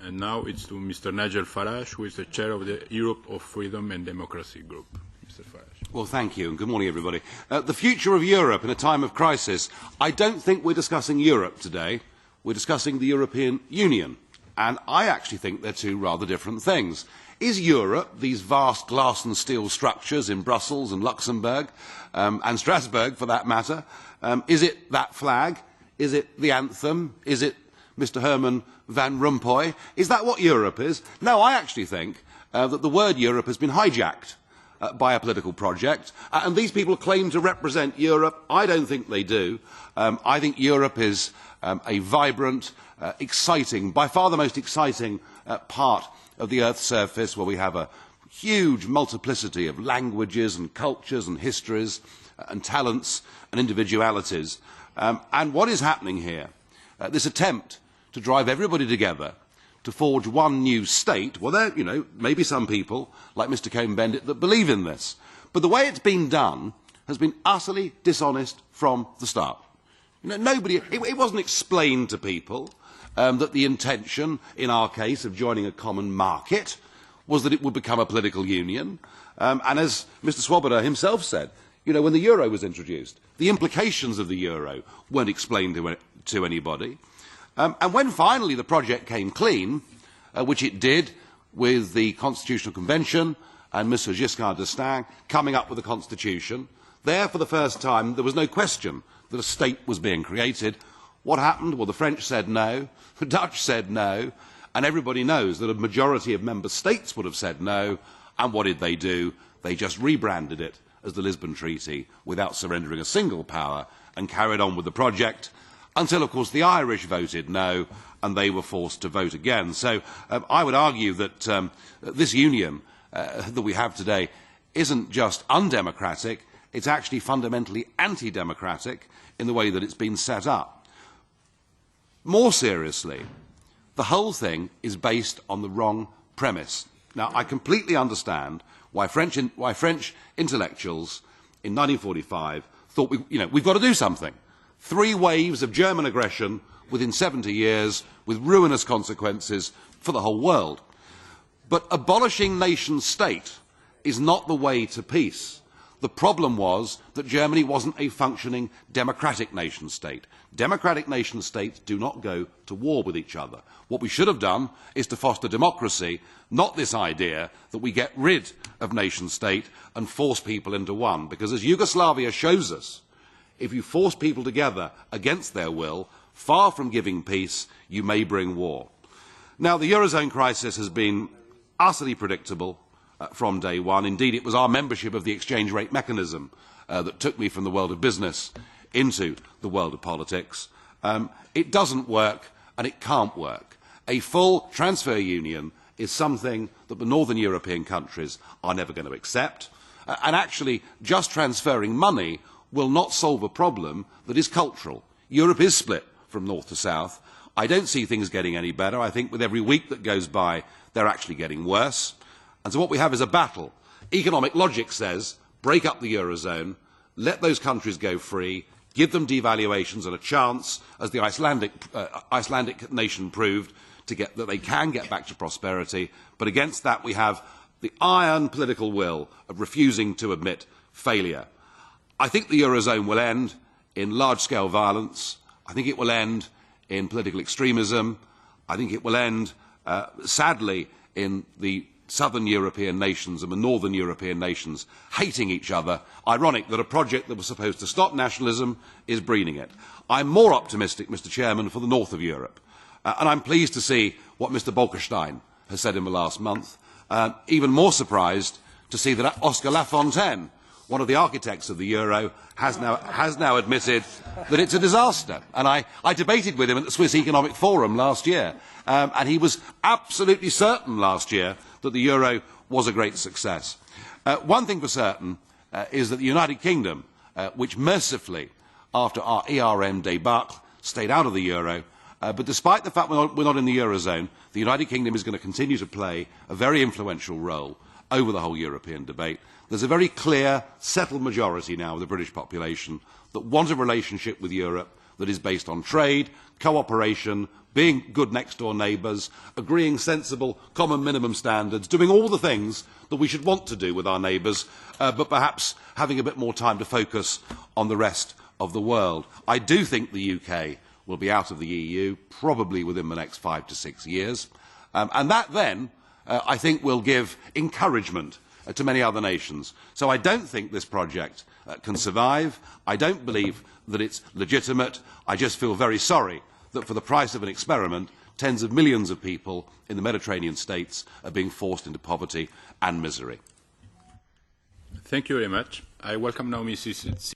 And now it's to Mr. Nigel Farage, who is the chair of the Europe of Freedom and Democracy Group. Mr. Farage. Well, thank you, and good morning, everybody. The future of Europe in a time of crisis. I don't think we're discussing Europe today. We're discussing the European Union. And I actually think they're two rather different things. Is Europe, these vast glass and steel structures in Brussels and Luxembourg, and Strasbourg for that matter, is it that flag? Is it the anthem? Is it Mr. Herman Van Rompuy? Is that what Europe is? No, I actually think that the word Europe has been hijacked by a political project, and these people claim to represent Europe. I don't think they do. I think Europe is a vibrant, exciting, by far the most exciting part of the Earth's surface, where we have a huge multiplicity of languages and cultures and histories and talents and individualities. And what is happening here, this attempt to drive everybody together to forge one new state, well, there, maybe some people, like Mr. Cohn-Bendit, that believe in this. But the way it's been done has been utterly dishonest from the start. It wasn't explained to people that the intention, in our case, of joining a common market was that it would become a political union. And as Mr. Swoboda himself said, when the euro was introduced, the implications of the euro weren't explained to anybody. And when finally the project came clean, which it did with the Constitutional Convention and Mr. Giscard d'Estaing coming up with a constitution, there for the first time there was no question that a state was being created. What happened? Well, the French said no, the Dutch said no, and everybody knows that a majority of member states would have said no, and what did they do? They just rebranded it as the Lisbon Treaty without surrendering a single power and carried on with the project until, of course, the Irish voted no and they were forced to vote again. So I would argue that this union that we have today isn't just undemocratic, it's actually fundamentally anti-democratic in the way that it's been set up. More seriously, the whole thing is based on the wrong premise. Now, I completely understand why French intellectuals in 1945 thought we've got to do something. 3 waves of German aggression within 70 years with ruinous consequences for the whole world. But abolishing nation state is not the way to peace. The problem was that Germany wasn't a functioning democratic nation state. Democratic nation states do not go to war with each other. What we should have done is to foster democracy, not this idea that we get rid of nation state and force people into one. Because as Yugoslavia shows us, if you force people together against their will, far from giving peace, you may bring war. Now, the Eurozone crisis has been utterly predictable from day one. Indeed, it was our membership of the exchange rate mechanism that took me from the world of business into the world of politics. It doesn't work and it can't work. A full transfer union is something that the northern European countries are never going to accept. And actually, just transferring money will not solve a problem that is cultural. Europe is split from north to south. I don't see things getting any better. I think with every week that goes by, they're actually getting worse. And so what we have is a battle. Economic logic says, break up the Eurozone, let those countries go free, give them devaluations and a chance, as the Icelandic nation proved, that they can get back to prosperity. But against that we have the iron political will of refusing to admit failure. I think the Eurozone will end in large-scale violence. I think it will end in political extremism. I think it will end, sadly, in the southern European nations and the northern European nations hating each other. Ironic that a project that was supposed to stop nationalism is breeding it. I'm more optimistic, Mr. Chairman, for the north of Europe. And I'm pleased to see what Mr. Bolkestein has said in the last month. Even more surprised to see that Oscar Lafontaine, one of the architects of the euro, has now admitted that it's a disaster. And I debated with him at the Swiss Economic Forum last year, and he was absolutely certain last year that the euro was a great success. One thing for certain is that the United Kingdom, which mercifully, after our ERM debacle, stayed out of the euro, but despite the fact we're not in the eurozone, the United Kingdom is going to continue to play a very influential role over the whole European debate. There's a very clear, settled majority now of the British population that want a relationship with Europe that is based on trade, cooperation, being good next-door neighbours, agreeing sensible common minimum standards, doing all the things that we should want to do with our neighbours, but perhaps having a bit more time to focus on the rest of the world. I do think the UK will be out of the EU, probably within the next 5 to 6 years, and that then, I think, will give encouragement to many other nations. So I don't think this project can survive. I don't believe that it's legitimate. I just feel very sorry that for the price of an experiment, tens of millions of people in the Mediterranean states are being forced into poverty and misery. Thank you very much. I welcome now Mrs.